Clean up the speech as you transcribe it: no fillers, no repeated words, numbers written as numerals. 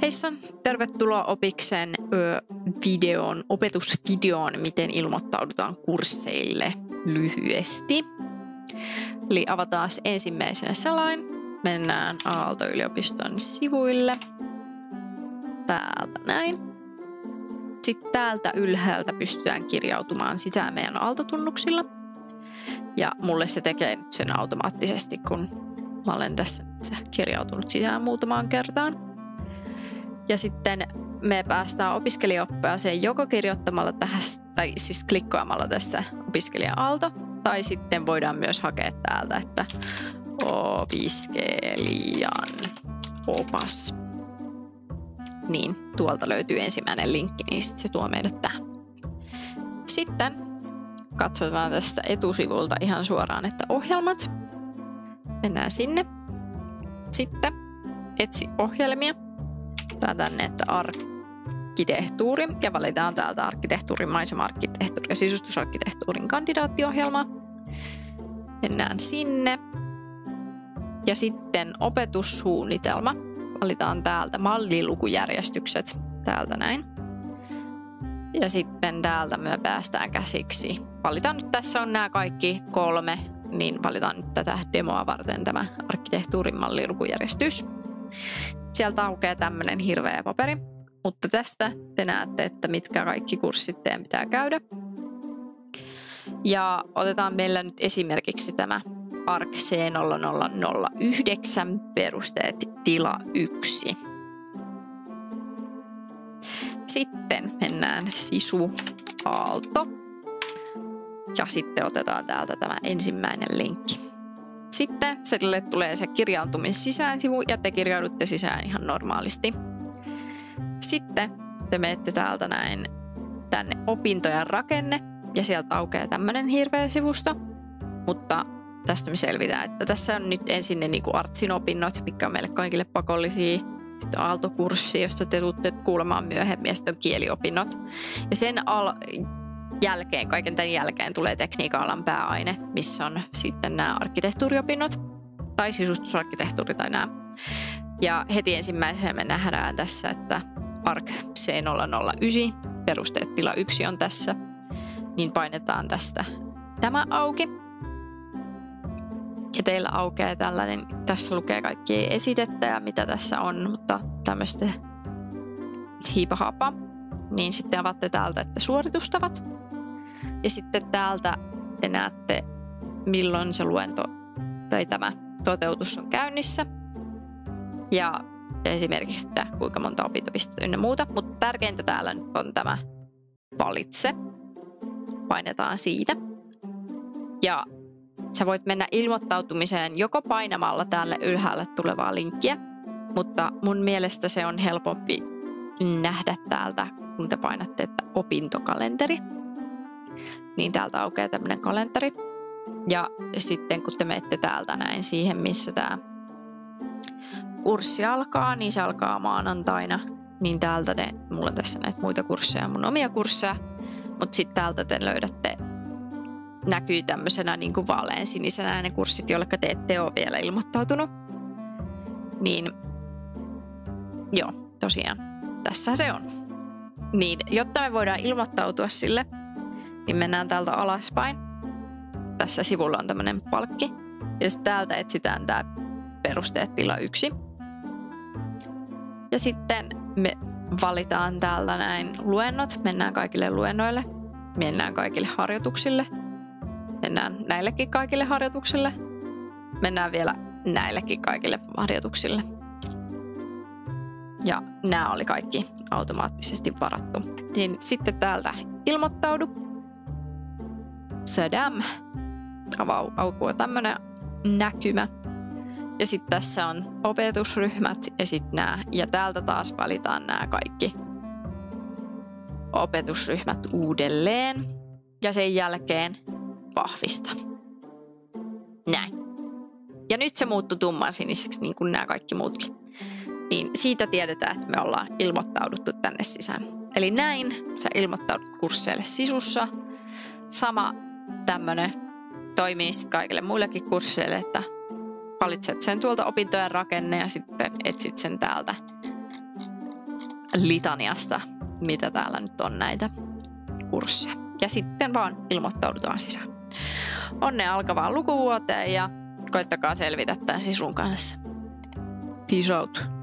Heissa, tervetuloa Opiksen opetusvideoon, miten ilmoittaudutaan kursseille lyhyesti. Eli avataan ensimmäisenä selain. Mennään Aalto-yliopiston sivuille. Täältä näin. Sitten täältä ylhäältä pystytään kirjautumaan sisään meidän aaltotunnuksilla. Ja mulle se tekee nyt sen automaattisesti, kun mä olen tässä kirjautunut sisään muutamaan kertaan. Ja sitten me päästään opiskelijaoppaaseen joko kirjoittamalla tähän, tai siis klikkaamalla tästä opiskelija-aalto, tai sitten voidaan myös hakea täältä, että opiskelijan opas. Niin, tuolta löytyy ensimmäinen linkki, niin sitten se tuo meidät tähän. Sitten katsotaan tästä etusivulta ihan suoraan, että ohjelmat. Mennään sinne. Sitten etsi ohjelmia. Tää tänne, että arkkitehtuuri. Ja valitaan täältä arkkitehtuurin, maisema-arkkitehtuuri ja sisustusarkkitehtuurin kandidaattiohjelma. Mennään sinne. Ja sitten opetussuunnitelma. Valitaan täältä mallilukujärjestykset. Täältä näin. Ja sitten täältä me päästään käsiksi. Valitaan nyt, tässä on nämä kaikki 3, niin valitaan nyt tätä demoa varten tämä arkkitehtuurin mallilukujärjestys. Sieltä aukeaa tämmöinen hirveä paperi, mutta tästä te näette, että mitkä kaikki kurssit teidän pitää käydä. Ja otetaan meillä nyt esimerkiksi tämä ARC C0009 perusteet tila 1. Sitten mennään Sisu Aalto ja sitten otetaan täältä tämä ensimmäinen linkki. Sitten sille tulee se kirjautumisen sisään sivu ja te kirjaudutte sisään ihan normaalisti. Sitten te menette täältä näin tänne opintojen rakenne ja sieltä aukeaa tämmönen hirveä sivusto. Mutta tästä me selvitään, että tässä on nyt ensin ne niinku Artsin opinnot, mitkä on meille kaikille pakollisia. Sitten Aalto-kurssi, josta te tuutte kuulemaan myöhemmin, ja sitten on kieliopinnot. Ja sen jälkeen, kaiken tämän jälkeen tulee tekniikan-alan pääaine, missä on sitten nämä arkkitehtuuriopinnot, tai sisustusarkkitehtuuri tai nämä. Ja heti ensimmäisenä me nähdään tässä, että ARC C009, perusteet tila 1 on tässä, niin painetaan tästä tämä auki. Ja teillä aukeaa tällainen, tässä lukee kaikki esitettä ja mitä tässä on, mutta tämmöistä hiipahapa. Niin sitten avaatte täältä, että suoritustavat. Ja sitten täältä te näette, milloin se luento tai tämä toteutus on käynnissä. Ja esimerkiksi, että kuinka monta opintopistettä ynnä muuta. Mutta tärkeintä täällä nyt on tämä valitse. Painetaan siitä. Ja sä voit mennä ilmoittautumiseen joko painamalla täällä ylhäällä tulevaa linkkiä. Mutta mun mielestä se on helpompi nähdä täältä, kun te painatte, että opintokalenteri. Niin täältä aukeaa tämmöinen kalenteri. Ja sitten kun te menette täältä näin siihen, missä tämä kurssi alkaa, niin se alkaa maanantaina. Niin täältä mulla on tässä näitä muita kursseja, mun omia kursseja. Mutta sitten täältä te löydätte, näkyy tämmöisenä niin kuin vaalean sinisenä ne kurssit, joille te ette ole vielä ilmoittautunut. Niin joo, tosiaan, tässä se on. Niin, jotta me voidaan ilmoittautua sille, niin mennään täältä alaspäin. Tässä sivulla on tämmöinen palkki. Ja sitten täältä etsitään tämä perusteet tila 1. Ja sitten me valitaan täältä näin luennot. Mennään kaikille luennoille. Mennään kaikille harjoituksille. Mennään näillekin kaikille harjoituksille. Mennään vielä näillekin kaikille harjoituksille. Ja nämä oli kaikki automaattisesti varattu. Niin sitten täältä ilmoittaudu. Sadam. Aukuu tämmönen näkymä. Ja sitten tässä on opetusryhmät ja sitten nämä. Ja täältä taas valitaan nämä kaikki opetusryhmät uudelleen. Ja sen jälkeen vahvista. Näin. Ja nyt se muuttui tummansiniseksi niin kuin nämä kaikki muutkin. Niin siitä tiedetään, että me ollaan ilmoittauduttu tänne sisään. Eli näin sä ilmoittaudut kursseille sisussa. Sama tämmönen toimii sitten kaikille muillekin kursseille, että valitset sen tuolta opintojen rakenne ja sitten etsit sen täältä litaniasta, mitä täällä nyt on näitä kursseja. Ja sitten vaan ilmoittaudutaan sisään. Onnea alkavaan lukuvuoteen ja koittakaa selvitä tämän sisun kanssa. Peace out.